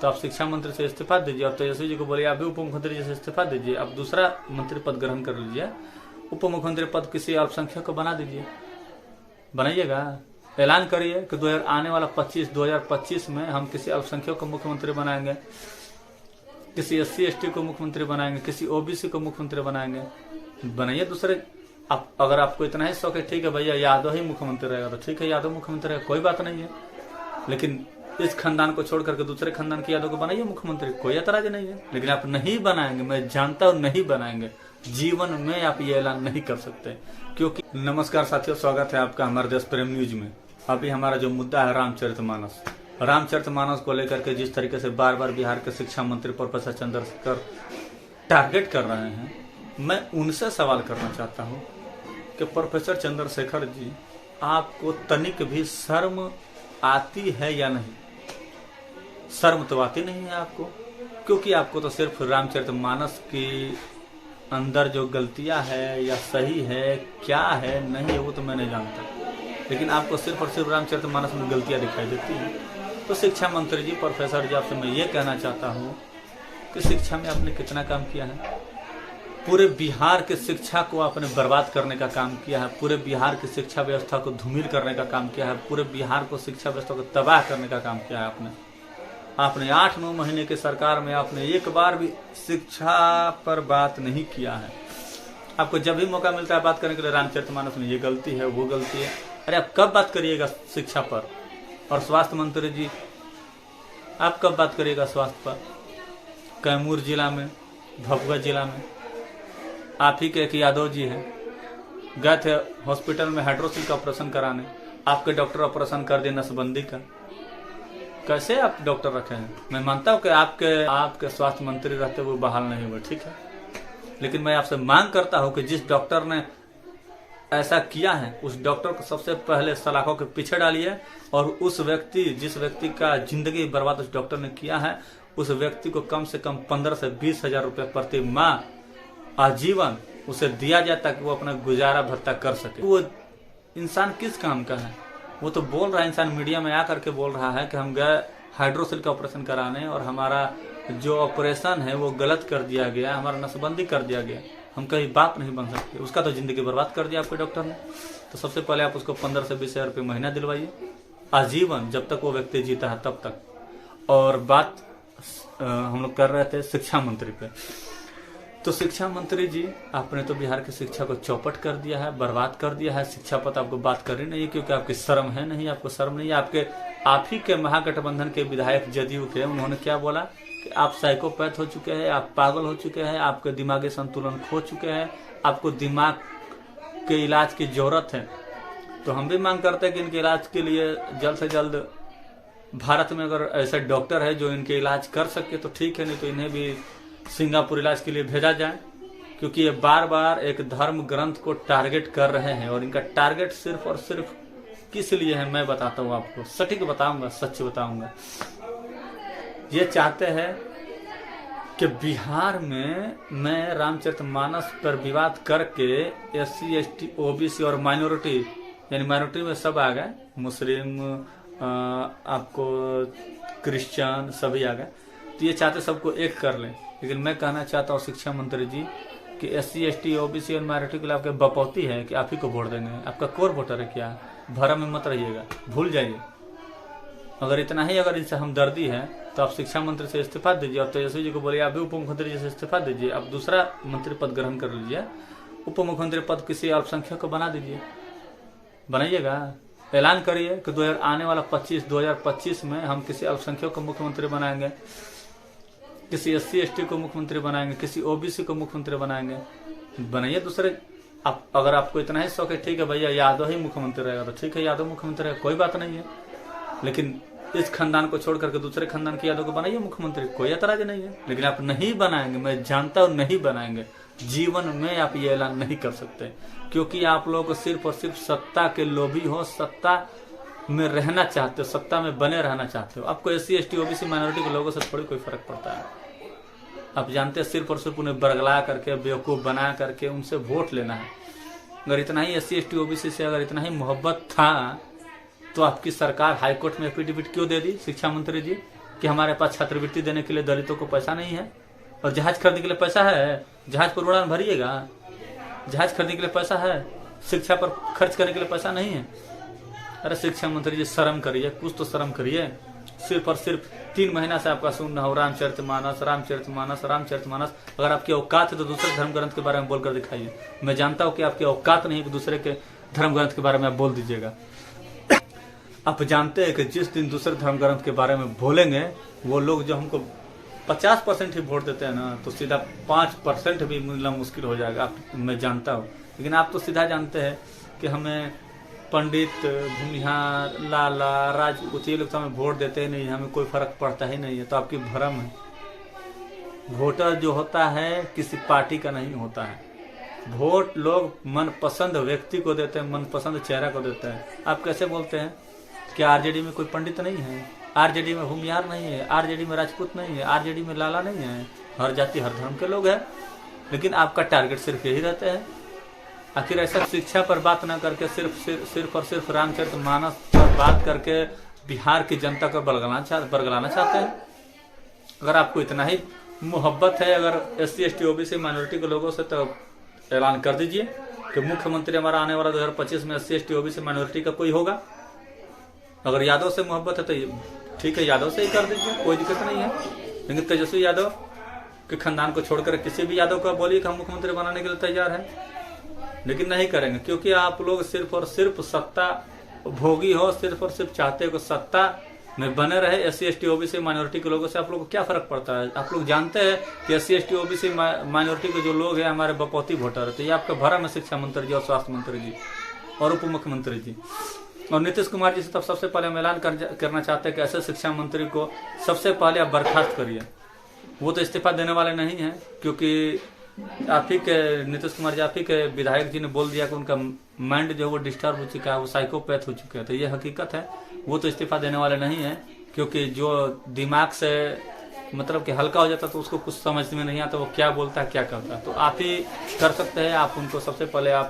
तो आप शिक्षा मंत्री से इस्तीफा दीजिए और तेजस्वी जी को बोलिए आप भी उप मुख्यमंत्री जी से इस्तीफा दीजिए, आप दूसरा मंत्री पद ग्रहण कर लीजिए, उप मुख्यमंत्री पद किसी अल्पसंख्यक को बना दीजिए, बनाइएगा, ऐलान करिए कि आने वाला 2025 में हम किसी अल्पसंख्यक को मुख्यमंत्री बनाएंगे, किसी SC ST को मुख्यमंत्री बनाएंगे, किसी OBC को मुख्यमंत्री बनाएंगे, बनाइए दूसरे। आप अगर आपको इतना ही शौक है, ठीक है भैया यादव ही मुख्यमंत्री रहेगा तो ठीक है, यादव मुख्यमंत्री रहेगा, कोई बात नहीं है, लेकिन इस खानदान को छोड़ करके दूसरे खानदान के यादव को बनाइए मुख्यमंत्री, कोई ऐतराज नहीं है। लेकिन आप नहीं बनाएंगे, मैं जानता हूं नहीं बनाएंगे, जीवन में आप ये ऐलान नहीं कर सकते। क्योंकि नमस्कार साथियों, स्वागत है आपका हमारे देश प्रेम न्यूज में। अभी हमारा जो मुद्दा है रामचरितमानस को लेकर के जिस तरीके से बार बार बिहार के शिक्षा मंत्री प्रोफेसर चंद्रशेखर टारगेट कर रहे हैं, मैं उनसे सवाल करना चाहता हूं कि प्रोफेसर चंद्रशेखर जी, आपको तनिक भी शर्म आती है या नहीं? शर्म तो आती नहीं है आपको, क्योंकि आपको तो सिर्फ रामचरितमानस के अंदर जो गलतियां है या सही है क्या है नहीं है वो तो मैं नहीं जानता, लेकिन आपको सिर्फ और सिर्फ रामचरितमानस में गलतियां दिखाई देती हैं। तो शिक्षा मंत्री जी, प्रोफेसर जी, आपसे मैं ये कहना चाहता हूँ कि शिक्षा में आपने कितना काम किया है? पूरे बिहार के शिक्षा को आपने बर्बाद करने का काम किया है, पूरे बिहार की शिक्षा व्यवस्था को धूमिल करने का काम किया है, पूरे बिहार को शिक्षा व्यवस्था को तबाह करने का काम किया है आपने 8-9 महीने की सरकार में आपने एक बार भी शिक्षा पर बात नहीं किया है। आपको जब भी मौका मिलता है बात करने के लिए रामचरितमानस में ये गलती है वो गलती है, अरे आप कब बात करिएगा शिक्षा पर? और स्वास्थ्य मंत्री जी, आप कब बात करिएगा स्वास्थ्य पर? कैमूर जिला में, भभुआ जिला में आप ही के एक यादव जी हैं, गए थे हॉस्पिटल में हाइड्रोसिल का ऑपरेशन कराने, आपके डॉक्टर ऑपरेशन कर दिए नसबंदी का। कैसे आप डॉक्टर रखे हैं? मैं मानता हूं कि आपके स्वास्थ्य मंत्री रहते वो बहाल नहीं हुए, ठीक है, लेकिन मैं आपसे मांग करता हूं कि जिस डॉक्टर ने ऐसा किया है उस डॉक्टर को सबसे पहले सलाखों के पीछे डालिए और जिस व्यक्ति का जिंदगी बर्बाद उस डॉक्टर ने किया है, उस व्यक्ति को कम से कम 15 से 20 हजार रुपए प्रति माह आजीवन उसे दिया जाए ताकि वो अपना गुजारा भत्ता कर सके। वो इंसान किस काम का है? वो तो बोल रहा है, इंसान मीडिया में आकर के बोल रहा है कि हम गए हाइड्रोसिल का ऑपरेशन कराने और हमारा जो ऑपरेशन है वो गलत कर दिया गया, हमारा नसबंदी कर दिया गया, हम कहीं बाप नहीं बन सकते। उसका तो जिंदगी बर्बाद कर दिया आपके डॉक्टर ने। तो सबसे पहले आप उसको 15 से 20 हजार रुपये महीना दिलवाइए आजीवन, जब तक वो व्यक्ति जीता है तब तक। और बात हम लोग कर रहे थे शिक्षा मंत्री पे, तो शिक्षा मंत्री जी, आपने तो बिहार की शिक्षा को चौपट कर दिया है, बर्बाद कर दिया है। शिक्षा पर आपको बात करनी नहीं है क्योंकि आपकी शर्म है नहीं, आपको शर्म नहीं है। आप ही के महागठबंधन के विधायक जदयू के, उन्होंने क्या बोला कि आप साइकोपैथ हो चुके हैं, आप पागल हो चुके हैं, आपके दिमागी संतुलन खो चुके हैं, आपको दिमाग के इलाज की जरूरत है। तो हम भी मांग करते हैं कि इनके इलाज के लिए जल्द से जल्द भारत में अगर ऐसे डॉक्टर है जो इनके इलाज कर सके तो ठीक है, नहीं तो इन्हें भी सिंगापुर इलाज के लिए भेजा जाए, क्योंकि ये बार बार एक धर्म ग्रंथ को टारगेट कर रहे हैं। और इनका टारगेट सिर्फ और सिर्फ किस लिए है मैं बताता हूँ आपको, सटीक बताऊंगा, सच बताऊंगा। ये चाहते हैं कि बिहार में मैं रामचरितमानस पर विवाद करके SC ST OBC और माइनॉरिटी, यानी माइनॉरिटी में सब आ गए, मुस्लिम, आपको क्रिश्चियन सभी आ गए, तो ये चाहते सबको एक कर लें। लेकिन मैं कहना चाहता हूँ शिक्षा मंत्री जी कि SC ST OBC और माइनॉरिटी के लिए आपके बपौती है कि आप ही को वोट देंगे, आपका कोर वोटर है क्या? भरम में मत रहिएगा, भूल जाइए। अगर इनसे हमदर्दी है तो आप शिक्षा मंत्री से इस्तीफा दीजिए और तेजस्वी जी को बोलिए आप भी उप मुख्यमंत्री जी से इस्तीफा दीजिए, आप दूसरा मंत्री पद ग्रहण कर लीजिए, उप मुख्यमंत्री पद किसी अल्पसंख्यक को बना दीजिए, बनाइएगा, ऐलान करिए कि आने वाला 2025 में हम किसी अल्पसंख्यक को मुख्यमंत्री बनाएंगे, किसी SC ST को मुख्यमंत्री बनाएंगे, किसी OBC को मुख्यमंत्री बनाएंगे, बनाइए दूसरे। अगर आपको इतना ही शौक है, ठीक है भैया यादव ही मुख्यमंत्री रहेगा तो ठीक है, यादव मुख्यमंत्री रहेगा, कोई बात नहीं है, लेकिन इस खानदान को छोड़ करके दूसरे खानदान के यादव को बनाइए मुख्यमंत्री, कोई ऐतराज नहीं है। लेकिन आप नहीं बनाएंगे, मैं जानता हूं नहीं बनाएंगे, जीवन में आप ये ऐलान नहीं कर सकते, क्योंकि आप लोग सिर्फ और सिर्फ सत्ता के लोभी हो, सत्ता में रहना चाहते हो, सत्ता में बने रहना चाहते हो। आपको SC ST OBC माइनॉरिटी के लोगों से थोड़ी कोई फर्क पड़ता है। आप जानते हैं सिर्फ और सिर्फ उन्हें बरगला करके, बेवकूफ बना करके उनसे वोट लेना है। अगर इतना ही SC ST OBC से अगर इतना ही मोहब्बत था तो आपकी सरकार हाईकोर्ट में एफिडेविट क्यों दे दी शिक्षा मंत्री जी? कि हमारे पास छात्रवृत्ति देने के लिए दलितों को पैसा नहीं है, और जहाज खरीदने के लिए पैसा है, जहाज पर उड़ान भरिएगा, जहाज खरीदने के लिए पैसा है, शिक्षा पर खर्च करने के लिए पैसा नहीं है। अरे शिक्षा मंत्री जी शर्म करिए, कुछ तो शर्म करिए। सिर्फ और सिर्फ 3 महीना से आपका सुन रहा हूँ रामचरितमानस रामचरितमानस रामचरितमानस। अगर आपकी औकात है तो दूसरे धर्म ग्रंथ के बारे में बोलकर दिखाइए। मैं जानता हूँ कि आपकी औकात नहीं कि दूसरे के धर्म ग्रंथ के बारे में आप बोल दीजिएगा। आप जानते हैं कि जिस दिन दूसरे धर्म ग्रंथ के बारे में बोलेंगे, वो लोग जो हमको 50% ही वोट देते हैं ना, तो सीधा 5% भी मिलना मुश्किल हो जाएगा। मैं जानता हूँ, लेकिन आप तो सीधा जानते हैं कि हमें पंडित, भूमिहार, लाला, राजपूत ये लोग तो हमें वोट देते ही नहीं, हमें कोई फर्क पड़ता ही नहीं है। तो आपकी भ्रम है। वोटर जो होता है किसी पार्टी का नहीं होता है। वोट लोग मनपसंद व्यक्ति को देते हैं, मनपसंद चेहरा को देते हैं। आप कैसे बोलते हैं कि आरजेडी में कोई पंडित नहीं है, आरजेडी में भूमिहार नहीं है, आरजेडी में राजपूत नहीं है, आरजेडी में लाला नहीं है? हर जाति हर धर्म के लोग हैं, लेकिन आपका टारगेट सिर्फ यही रहते हैं। आखिर ऐसा शिक्षा पर बात ना करके सिर्फ और सिर्फ रामचरितमानस पर बात करके बिहार की जनता को बरगलाना चाहते हैं। अगर आपको इतना ही मोहब्बत है अगर SC ST OBC माइनॉरिटी के लोगों से, तो ऐलान कर दीजिए कि मुख्यमंत्री हमारा आने वाला 2025 में SC ST OBC माइनॉरिटी का कोई होगा। अगर यादव से मोहब्बत है तो ठीक है, यादव से ही कर दीजिए, कोई दिक्कत नहीं है। लेकिन तेजस्वी यादव के खानदान को छोड़कर किसी भी यादव का बोलिए कि हम मुख्यमंत्री बनाने के लिए तैयार हैं, लेकिन नहीं करेंगे, क्योंकि आप लोग सिर्फ और सिर्फ सत्ता भोगी हो, सिर्फ और सिर्फ चाहते हो कि सत्ता में बने रहे। SC ST OBC माइनॉरिटी के लोगों से आप लोगों को क्या फर्क पड़ता है? आप लोग जानते हैं कि SC ST OBC माइनॉरिटी के जो लोग हैं हमारे बपौती वोटर है। तो ये आपका भरम है शिक्षा मंत्री जी और स्वास्थ्य मंत्री जी और उप मुख्यमंत्री जी और नीतीश कुमार जी से। तब सबसे पहले हम ऐलान करना चाहते हैं कि ऐसे शिक्षा मंत्री को सबसे पहले आप बर्खास्त करिए। वो तो इस्तीफा देने वाले नहीं है, क्योंकि आप ही के नीतीश कुमार जी, आप ही के विधायक जी ने बोल दिया कि उनका माइंड जो है वो डिस्टर्ब हो चुका है, वो साइकोपैथ हो चुके हैं। तो ये हकीकत है, वो तो इस्तीफा देने वाले नहीं है, क्योंकि जो दिमाग से मतलब कि हल्का हो जाता है तो उसको कुछ समझ में नहीं आता वो क्या बोलता है क्या करता है। तो आप ही कर सकते हैं। आप उनको सबसे पहले आप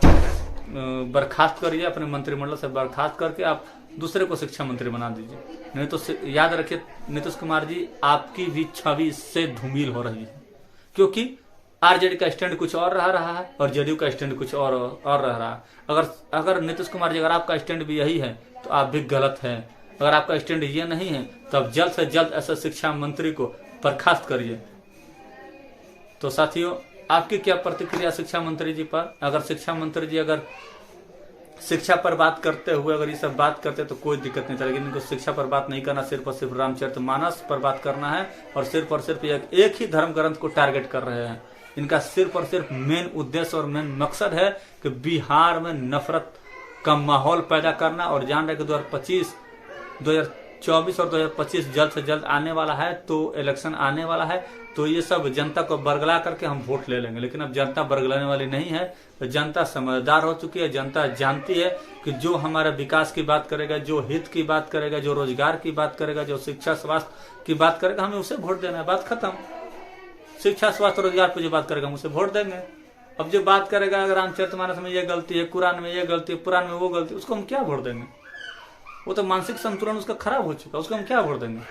बर्खास्त करिए, अपने मंत्रिमंडल से बर्खास्त करके आप दूसरे को शिक्षा मंत्री बना दीजिए। नहीं तो याद रखिए नीतीश कुमार जी, आपकी भी छवि इससे धूमिल हो रही है, क्योंकि आरजेडी का स्टैंड कुछ और रहा है और जेडीयू का स्टैंड कुछ और रह रहा है। अगर नीतीश कुमार जी, अगर आपका स्टैंड भी यही है तो आप भी गलत हैं। अगर आपका स्टैंड ये नहीं है तो आप जल्द से जल्द ऐसे शिक्षा मंत्री को बर्खास्त करिए। तो साथियों, आपकी क्या प्रतिक्रिया शिक्षा मंत्री जी पर? अगर शिक्षा मंत्री जी अगर शिक्षा पर बात करते हुए अगर ये सब बात करते तो कोई दिक्कत नहीं था, लेकिन इनको शिक्षा पर बात नहीं करना, सिर्फ और सिर्फ रामचरितमानस पर बात करना है और सिर्फ एक ही धर्म ग्रंथ को टारगेट कर रहे हैं। इनका सिर्फ और सिर्फ मेन उद्देश्य और मेन मकसद है कि बिहार में नफरत का माहौल पैदा करना। और जान रहे कि 2024 और 2025 जल्द से जल्द आने वाला है, तो इलेक्शन आने वाला है, तो ये सब जनता को बरगला करके हम वोट ले लेंगे। लेकिन अब जनता बरगलाने वाली नहीं है, तो जनता समझदार हो चुकी है। जनता जानती है कि जो हमारे विकास की बात करेगा, जो हित की बात करेगा, जो रोजगार की बात करेगा, जो शिक्षा स्वास्थ्य की बात करेगा, हमें उसे वोट देना है। बात खत्म। शिक्षा स्वास्थ्य रोजगार पे जो बात करेगा हम उसे वोट देंगे। अब जो बात करेगा अगर रामचरितमानस में ये गलती है, कुरान में ये गलती है, पुराण में वो गलती, उसको हम क्या वोट देंगे? वो तो मानसिक संतुलन उसका खराब हो चुका है, उसको हम क्या वोट देंगे?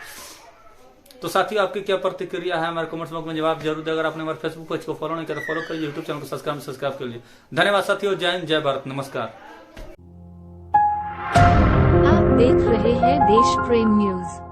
तो साथियों, आपकी क्या प्रतिक्रिया है हमारे कमेंट्स बॉक्स में जवाब जरूर दें। अगर आपने हमारे फेसबुक पेज को फॉलो नहीं किया तो फॉलो करिए, यूट्यूब चैनल को सब्सक्राइब के लिए धन्यवाद साथियों। जय हिंद, जय भारत, नमस्कार। आप देख रहे हैं देश प्रेम न्यूज।